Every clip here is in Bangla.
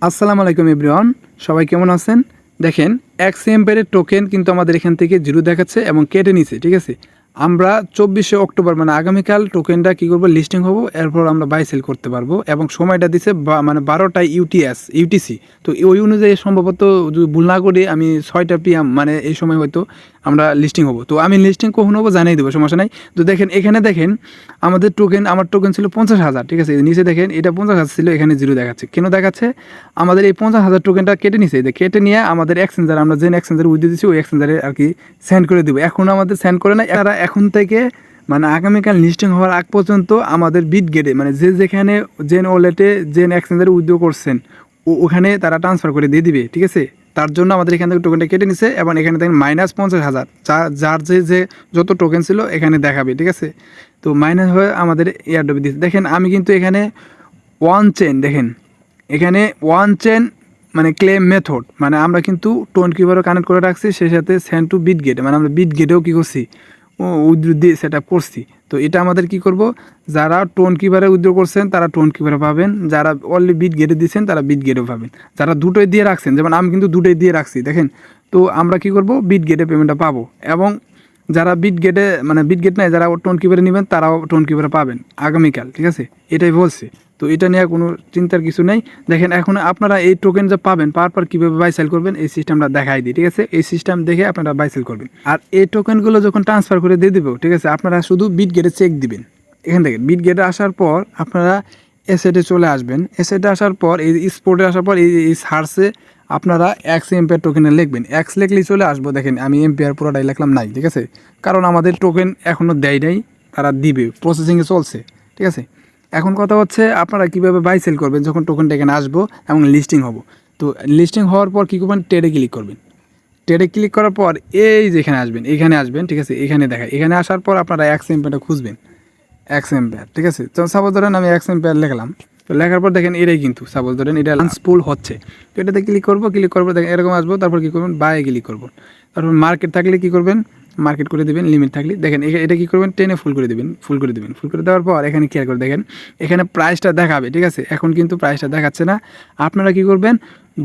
আসসালামু আলাইকুম এভরিওয়ান, সবাই কেমন আছেন? দেখেন এক্সএম্পায়ারের টোকেন কিন্তু আমাদের এখান থেকে জিরো দেখাচ্ছে এবং কেটে নিছে। ঠিক আছে, আমরা 24শে অক্টোবর মানে আগামীকাল টোকেনটা কী করবো, লিস্টিং হবো, এরপর আমরা বাই সেল করতে পারবো এবং সময়টা দিছে মানে 12টা ইউটিসি। তো ওই অনুযায়ী সম্ভবত যদি ভুল না করি আমি 6টা PM মানে এই সময় হয়তো আমরা লিস্টিং হবো। তো আমি লিস্টিং কখন হবো জানিয়ে দেবো, সমস্যা নাই। তো দেখেন এখানে দেখেন আমাদের আমার টোকেন ছিল 50,000। ঠিক আছে, নিচে দেখেন এটা 50,000 ছিল, এখানে জিরো দেখাচ্ছে। কেন দেখাচ্ছে? আমাদের এই 50,000 টোকেনটা কেটে নিছে, কেটে নিয়ে আমাদের এক্সচেঞ্জার, আমরা যে এক্সচেঞ্জারে উইথড্র দিচ্ছি ওই এক্সচেঞ্জারে আর কি সেন্ড করে দেবো। এখন আমাদের সেন্ড করে না, এরা এখন থেকে মানে আগামীকাল লিস্টিং হওয়ার আগ পর্যন্ত আমাদের বিটগেটে মানে যেখানে ওয়ালেটে এক্সচেঞ্জারে উইথড্র করছেন ওখানে তারা ট্রান্সফার করে দিয়ে দিবে। ঠিক আছে, তার জন্য আমাদের এখান থেকে টোকেনটা কেটে নিছে এবং এখানে দেখেন -50,000 যার যে যত টোকেন ছিল এখানে দেখাবে। ঠিক আছে, তো মাইনাস হয়ে আমাদের এয়ারড্রপে দিচ্ছে। দেখেন আমি কিন্তু এখানে ওয়ান চেন, দেখেন এখানে ওয়ান চেন মানে ক্লেম মেথড, মানে আমরা কিন্তু টোনকিপারও কানেক্ট করে রাখছি, সেই সাথে সেন্ড টু বিটগেট মানে আমরা বিটগেটেও কী করছি উইথড্র দিয়ে সেট আপ করছি। তো এটা আমাদের কি করব, যারা টোনকিপারে উইথড্র করছেন তারা টোনকিপারে পাবেন, যারা অনলি বিটগেটে দিচ্ছেন তারা বিটগেটেও পাবেন, যারা দুটোই দিয়ে রাখছেন, যেমন আমি কিন্তু দুটোই দিয়ে রাখছি দেখেন। তো আমরা কি করব, বিটগেটে পেমেন্টটা পাবো এবং যারা বিটগেটে মানে বিটগেট নাই, যারা টোনকিপারে নেবেন তারাও টোনকিপারে পাবেন আগামীকাল। ঠিক আছে, এটাই বলছে। তো এটা নিয়ে কোনো চিন্তার কিছু নেই। দেখেন এখন আপনারা এই টোকেন যে পাবেন, পাওয়ার পর কীভাবে বাই সেল করবেন এই সিস্টেমটা দেখাই দিই। ঠিক আছে, এই সিস্টেম দেখে আপনারা বাই সেল করবেন। আর এই টোকেনগুলো যখন ট্রান্সফার করে দিয়ে দেবো, ঠিক আছে, আপনারা শুধু বিটগেটে চেক দিবেন। এখান থেকে বিটগেটে আসার পর আপনারা এসেটে চলে আসবেন। এসেটে আসার পর এই স্পোর্টে আসার পর এই সার্চে আপনারা এম্পিয়ার টোকেনে লিখবেন। এক্স লিখলেই চলে আসবো। দেখেন আমি এম্পিয়ার পুরোটাই লিখলাম নাই। ঠিক আছে, কারণ আমাদের টোকেন এখনও দেয় নাই, তারা দিবে, প্রসেসিংয়ে চলছে। ঠিক আছে, এখন কথা হচ্ছে আপনারা কীভাবে বাই সেল করবেন যখন টোকেনটা এখানে আসবো এবং লিস্টিং হবো। তো লিস্টিং হওয়ার পর কী করবেন, ট্রেডে ক্লিক করবেন। ট্রেডে ক্লিক করার পর এই যেখানে আসবেন, এখানে আসবেন। ঠিক আছে, এখানে দেখায়, এখানে আসার পর আপনারা এম্পিয়ারটা খুঁজবেন, এম্পিয়ার। ঠিক আছে, তো সাপোজ ধরেন আমি এম্পিয়ার লিখলাম। তো লেখার পর দেখেন এটাই কিন্তু সাপোজ ধরেন এটা লাঞ্চপুল হচ্ছে। তো এটাতে ক্লিক করবো দেখেন এরকম আসবো। তারপর কী করবেন, বাইয়ে ক্লিক করবো। তারপর মার্কেট থাকলে কী করবেন, মার্কেট করে দেবেন। লিমিট থাকলে দেখেন এটা কী করবেন, টেনে ফুল করে দেবেন। ফুল করে দেওয়ার পর এখানে ক্লিয়ার করে দেখেন এখানে প্রাইসটা দেখাবে। ঠিক আছে, এখন কিন্তু প্রাইসটা দেখাচ্ছে না। আপনারা কী করবেন,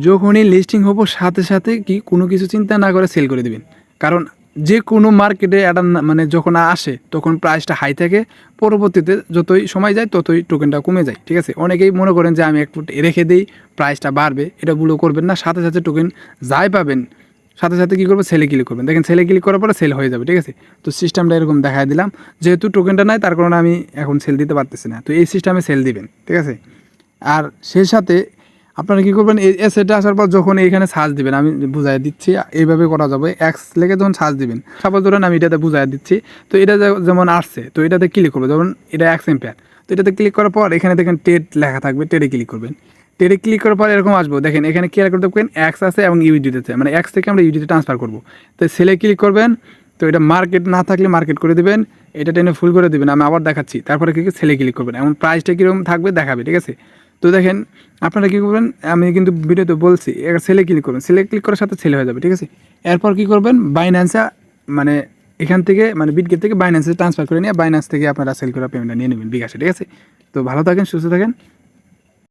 যখনই লিস্টিং হবো সাথে সাথে কি কোনো কিছু চিন্তা না করে সেল করে দেবেন। কারণ যে কোনো মার্কেটে একটা মানে যখন আসে তখন প্রাইসটা হাই থাকে, পরবর্তীতে যতই সময় যায় ততই টোকেনটা কমে যায়। ঠিক আছে, অনেকেই মনে করেন যে আমি একটু রেখে দিই প্রাইসটা বাড়বে, এটা ভুলও করবেন না। সাথে সাথে টোকেন যাই পাবেন সাথে সাথে কী করবো, সেলে ক্লিক করবেন। দেখেন সেলে ক্লিক করার পরে সেল হয়ে যাবে। ঠিক আছে, তো সিস্টেমটা এরকম দেখাই দিলাম। যেহেতু টোকেনটা নাই তার কারণে আমি এখন সেল দিতে পারতেছি না, তো এই সিস্টেমে সেল দিবেন। ঠিক আছে, আর সেই সাথে আপনারা কী করবেন, এই এসেটে আসার পর যখন এইখানে সার্চ দিবেন, আমি বুঝাই দিচ্ছি এইভাবে করা যাবে। এক্স লেগে যখন সার্চ দিবেন, সাপোজ ধরেন আমি এটাতে বুঝাই দিচ্ছি। তো এটা যেমন আসছে, তো এটাতে ক্লিক করবো, যেমন এটা এম্পিয়ার। তো এটাতে ক্লিক করার পর এখানে দেখেন ট্রেড লেখা থাকবে, ট্রেডে ক্লিক করবেন। ট্রেডে ক্লিক করার পর এরকম আসবো। দেখেন এখানে ক্লিয়ার করতে পারবেন এক্স আছে এবং ইউডিতে আছে, মানে এক্স থেকে আমরা ইউডিতে ট্রান্সফার করবো। তো সেলে ক্লিক করবেন। তো এটা মার্কেট না থাকলে মার্কেট করে দেবেন, এটা টেনে ফুল করে দেবেন। আমি আবার দেখাচ্ছি, তারপরে কি সেলে ক্লিক করবেন, এমন প্রাইসটা কীরকম থাকবে দেখাবে। ঠিক আছে, তো দেখেন আপনারা কী করবেন, আমি কিন্তু ভিডিওতে বলছি সেলে ক্লিক করবেন। সেলে ক্লিক করার সাথে সেলে হয়ে যাবে। ঠিক আছে, এরপর কী করবেন, বাইন্যান্সে মানে এখান থেকে মানে বিটগেট থেকে বাইন্যান্সে ট্রান্সফার করে নিয়ে বাইন্যান্স থেকে আপনারা সেল করা পেমেন্টটা নিয়ে নেবেন বিকাশে। ঠিক আছে, তো ভালো থাকেন, সুস্থ থাকেন।